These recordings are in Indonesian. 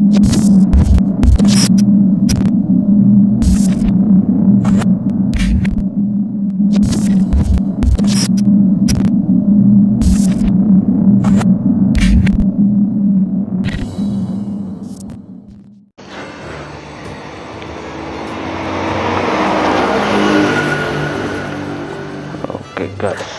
Oke guys,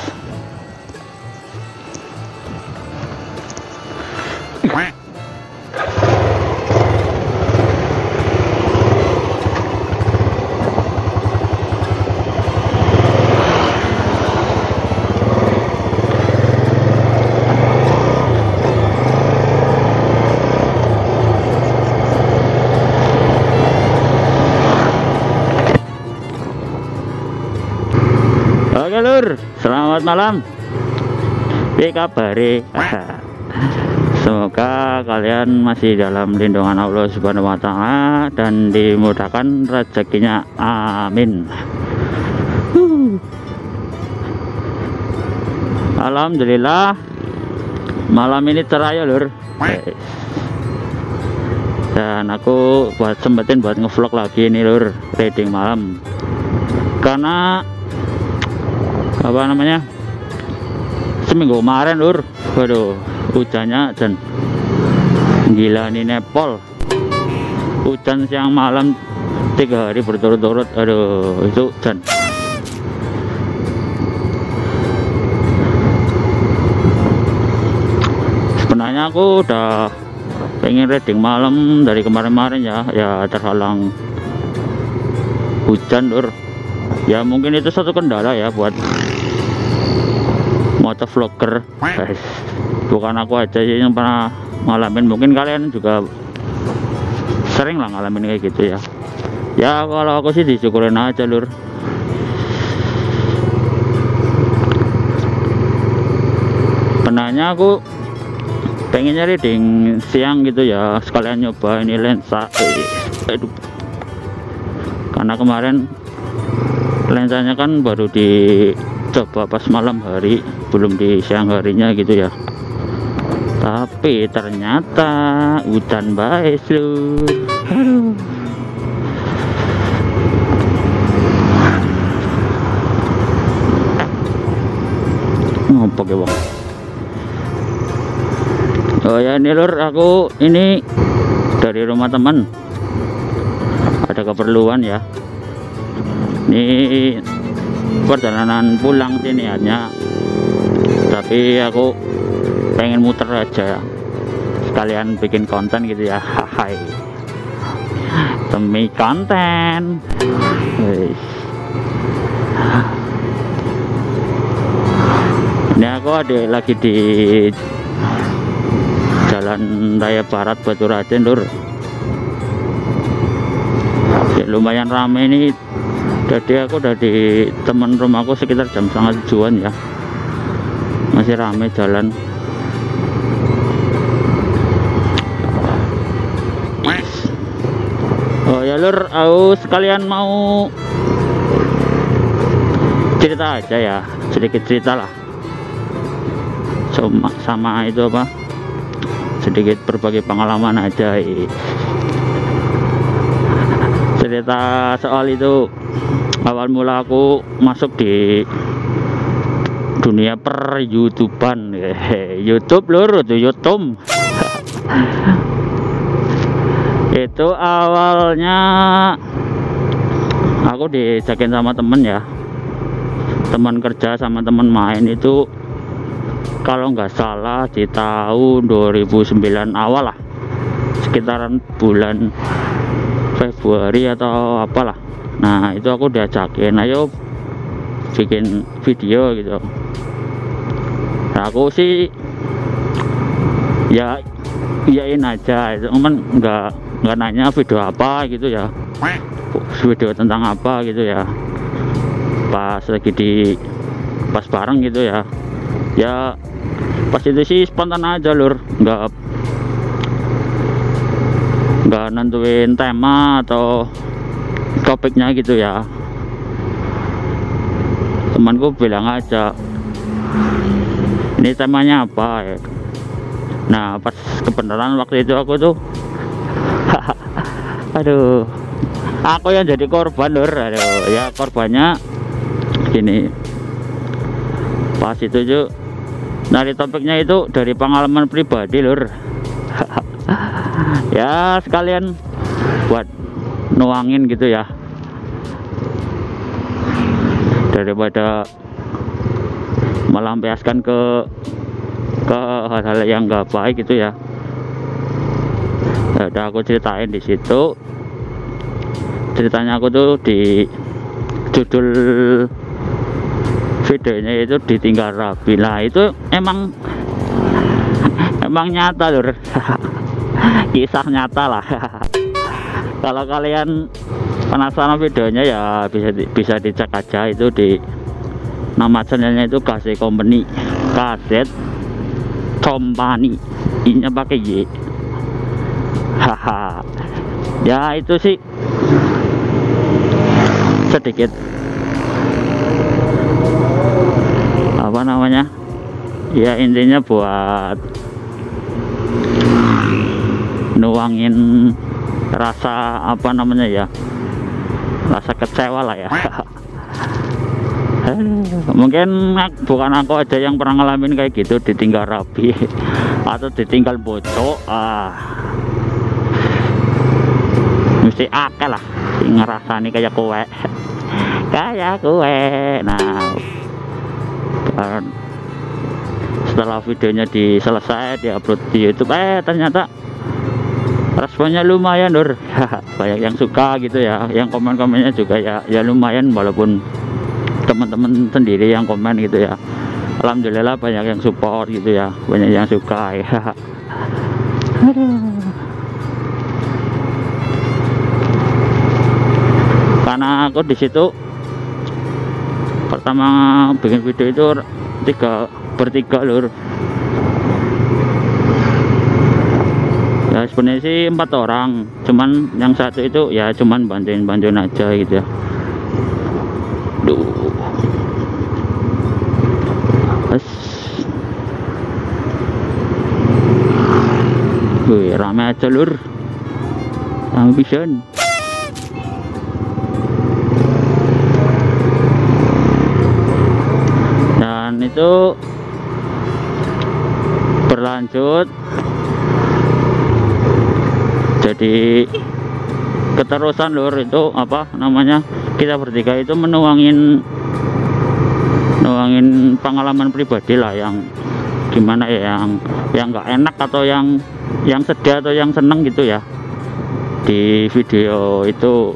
oke lur, selamat malam. Piye kabare? Semoga kalian masih dalam lindungan Allah Subhanahu wa Ta'ala dan dimudahkan rezekinya, amin. Alhamdulillah malam ini cerah ya lur. Dan aku sempetin buat ngevlog lagi nih lur, reading malam. Karena apa namanya, seminggu kemarin lur, waduh hujannya dan gila nih Nepal, hujan siang malam 3 hari berturut-turut, aduh itu hujan. Sebenarnya aku udah pengen reading malam dari kemarin-kemarin ya terhalang hujan lur. Ya mungkin itu satu kendala ya buat motovlogger guys, bukan aku aja sih yang pernah ngalamin, mungkin kalian juga sering lah ngalamin kayak gitu ya. Ya kalau aku sih disyukurin aja lur. Sebenarnya aku pengennya reading siang gitu ya, sekalian nyoba ini lensa. Aduh, karena kemarin lensanya kan baru dicoba pas malam hari, belum di siang harinya gitu ya. Tapi ternyata hujan baes lur. Aduh. Ngopo ke bang? Oh ya ini lur, aku ini dari rumah teman, ada keperluan ya. Ini perjalanan pulang sih niatnya, tapi aku pengen muter aja sekalian bikin konten gitu ya. Hai, demi konten. Ini aku ada lagi di Jalan Raya Barat Baturaden lur. Ya, lumayan rame ini. Jadi aku udah di teman rumahku sekitar jam 6:30 ya, masih rame jalan. Oh ya lur, aku sekalian mau cerita aja ya, sedikit cerita lah, sama itu apa, sedikit berbagi pengalaman aja. Cerita soal itu, awal mula aku masuk di dunia per YouTubean. YouTube lur, itu YouTube. Itu awalnya aku diajakin sama temen ya, teman kerja sama teman main itu, kalau nggak salah di tahun 2009 awal lah, sekitaran bulan Februari atau apalah. Nah itu aku diajakin, ayo bikin video gitu. Nah aku sih ya iyain aja, itu cuman nggak nanya video apa gitu ya, video tentang apa gitu ya, pas lagi pas bareng gitu ya. Ya pas itu sih spontan aja lur, nggak nentuin tema atau topiknya gitu ya. Temanku bilang aja, ini temanya apa ya. Nah pas kebenaran waktu itu aku tuh Aduh, aku yang jadi korban lur. Aduh, ya korbannya gini, pas itu juga dari topiknya itu dari pengalaman pribadi lur. Ya sekalian buat nuangin gitu ya, daripada melampiaskan ke hal-hal yang nggak baik gitu ya. Ya udah aku ceritain di situ. Ceritanya aku tuh di judul videonya itu ditinggal rapi. Nah itu emang nyata lur. Kisah nyata lah. Kalau kalian penasaran videonya ya bisa dicek aja, itu di nama channelnya itu Kaset Company, Kaset Company, I-nya pakai Y. Haha. Ya itu sih sedikit apa namanya ya, intinya buat nuangin rasa apa namanya ya, rasa kecewa lah ya. Mungkin bukan aku aja yang pernah ngalamin kayak gitu, ditinggal rapi atau ditinggal bocok. Mesti akeh lah ngerasani kayak kowe. Nah setelah videonya selesai diupload di YouTube, ternyata responnya lumayan lur. Banyak yang suka gitu ya, yang komen-komennya juga ya lumayan, walaupun teman-teman sendiri yang komen gitu ya. Alhamdulillah banyak yang support gitu ya, banyak yang suka ya. Karena aku di situ pertama bikin video itu bertiga lur. Ya sebenarnya sih 4 orang, cuman yang satu itu ya cuman bantuin aja gitu ya. Duh. Wih, rame aja lur, rame pisan. Dan itu berlanjut jadi keterusan lur. Itu apa namanya, kita bertiga itu menuangin pengalaman pribadi lah, yang gimana ya, yang nggak enak atau yang sedih atau yang seneng gitu ya, di video itu.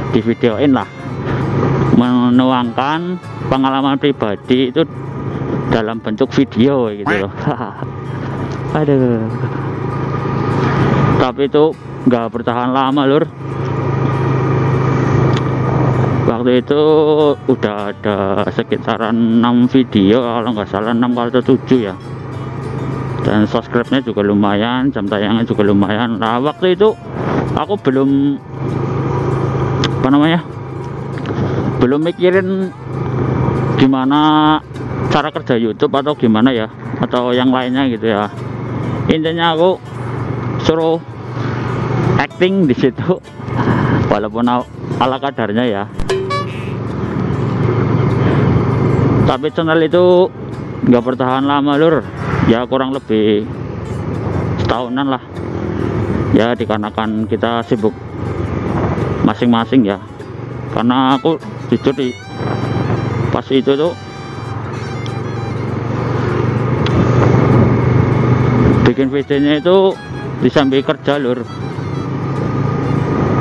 Di videoin lah, menuangkan pengalaman pribadi itu dalam bentuk video gitu loh. Aduh, tapi itu nggak bertahan lama lur. Waktu itu udah ada sekitaran 6 video kalau nggak salah, 6 atau 7 ya. Dan subscribe-nya juga lumayan, jam tayangnya juga lumayan. Nah waktu itu aku belum apa namanya, belum mikirin gimana cara kerja YouTube atau gimana ya, atau yang lainnya gitu ya. Intinya aku suruh acting di situ, walaupun ala kadarnya ya. Tapi channel itu nggak bertahan lama lur, ya kurang lebih setahunan lah ya, dikarenakan kita sibuk masing-masing ya. Karena aku jujur di pas itu tuh bikin videonya itu disambil kerja lur,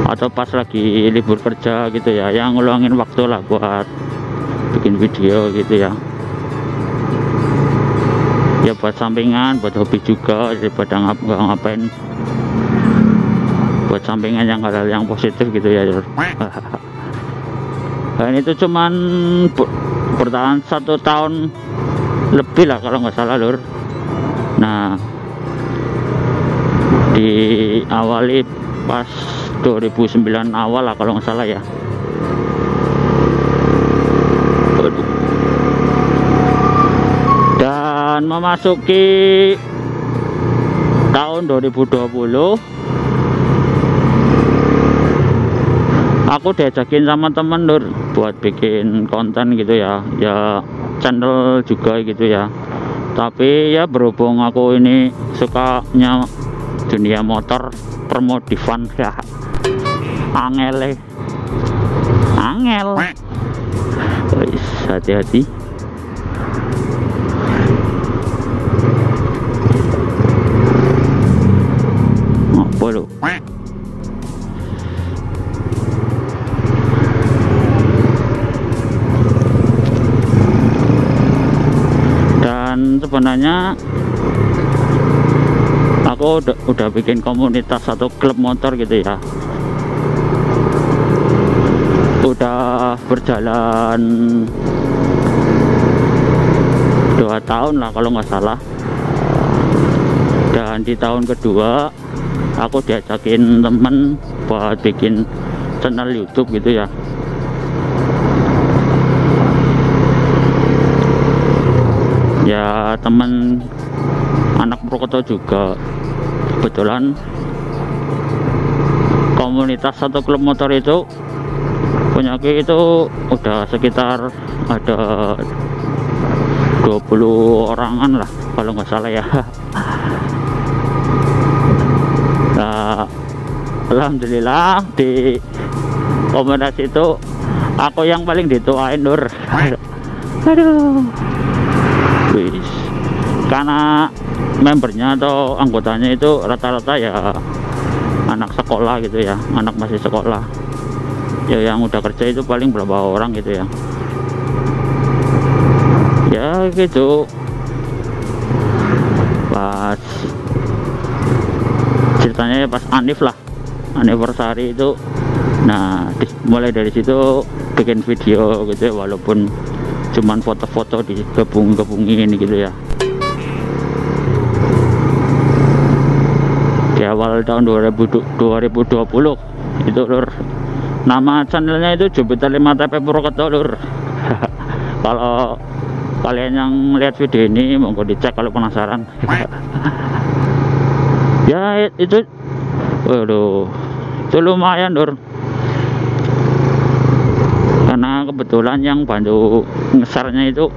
atau pas lagi libur kerja gitu ya, yang ngeluangin waktu lah buat bikin video gitu ya. Ya buat sampingan, buat hobi juga, daripada ngapain, buat sampingan yang hal-hal yang positif gitu ya lur. Dan itu cuman bertahan 1 tahun lebih lah kalau nggak salah lur. Nah diawali pas 2009 awal lah kalau nggak salah ya. Dan memasuki tahun 2020 aku diajakin sama temen lur buat bikin konten gitu ya, ya channel juga gitu ya. Tapi ya berhubung aku ini sukanya dunia motor permodifan ya, angel. Wis, hati-hati. Apa lu? Dan sebenarnya aku udah bikin komunitas atau klub motor gitu ya, udah berjalan 2 tahun lah kalau nggak salah. Dan di tahun kedua aku diajakin temen buat bikin channel YouTube gitu ya. Ya temen anak Purwokerto juga, kebetulan komunitas atau klub motor itu punyaku itu udah sekitar ada 20 orangan lah kalau nggak salah ya. Nah, alhamdulillah di komunitas itu aku yang paling dituain lur. Aduh. Wis. Karena membernya atau anggotanya itu rata-rata ya anak sekolah gitu ya, anak masih sekolah. Ya yang udah kerja itu paling berapa orang gitu ya. Ya gitu. Pas ceritanya pas Anif lah, anniversary itu. Nah, mulai dari situ bikin video gitu ya, walaupun cuman foto-foto digabungin gitu ya. Di awal tahun 2020 itu lur, nama channelnya itu Jupiter 5 TP Purwokerto lur. Kalau kalian yang lihat video ini monggo dicek kalau penasaran. Ya itu, waduh, itu lumayan lur, karena kebetulan yang bantu ngesarnya itu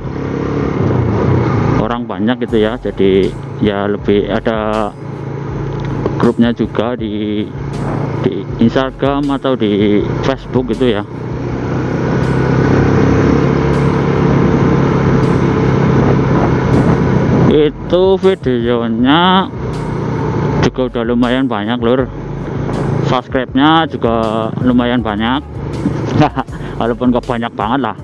orang banyak gitu ya, jadi ya lebih ada grupnya juga di Instagram atau di Facebook gitu ya. Itu videonya juga udah lumayan banyak lur, subscribe-nya juga lumayan banyak. Walaupun gak banyak banget lah.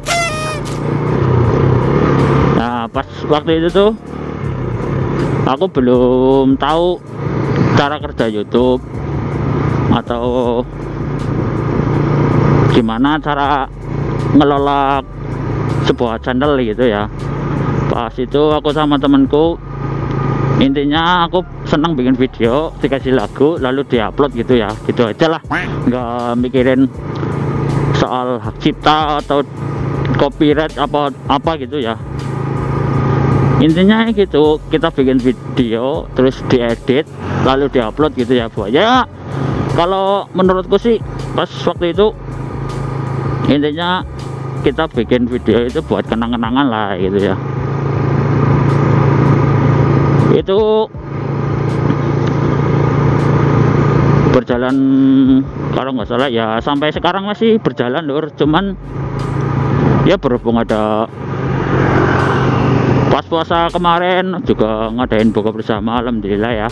Nah pas waktu itu tuh aku belum tahu cara kerja YouTube atau gimana cara ngelola sebuah channel gitu ya. Pas itu aku sama temanku, intinya aku senang bikin video, dikasih lagu lalu diupload gitu ya, gitu aja lah, nggak mikirin soal hak cipta atau copyright apa gitu ya. Intinya gitu, kita bikin video terus diedit lalu diupload gitu ya Bu. Ya kalau menurutku sih pas waktu itu intinya kita bikin video itu buat kenang-kenangan lah gitu ya. Itu berjalan kalau nggak salah ya sampai sekarang masih berjalan lur, cuman ya berhubung ada pas puasa kemarin juga ngadain buka bersama, alhamdulillah ya.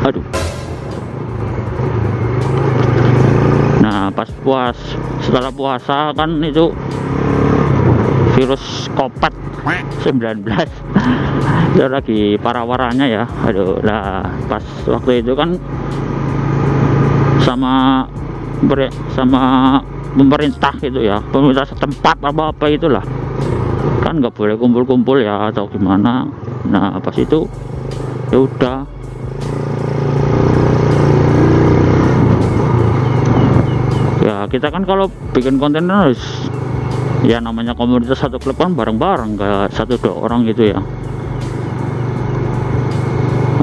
Aduh. Nah pas setelah puasa kan itu virus COVID-19 itu lagi parah-parahnya ya. Aduh lah, pas waktu itu kan sama pemerintah gitu ya, pemerintah setempat apa itulah kan nggak boleh kumpul-kumpul ya atau gimana. Nah pas itu ya udah, ya kita kan kalau bikin konten harus ya namanya komunitas satu klub kan bareng-bareng, nggak 1-2 orang gitu ya.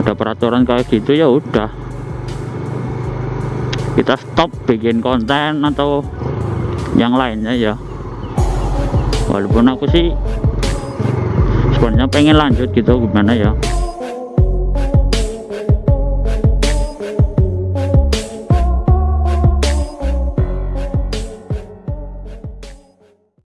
Ada peraturan kayak gitu ya udah, kita stop bikin konten atau yang lainnya ya. Walaupun aku sih sebenarnya pengen lanjut gitu, gimana ya,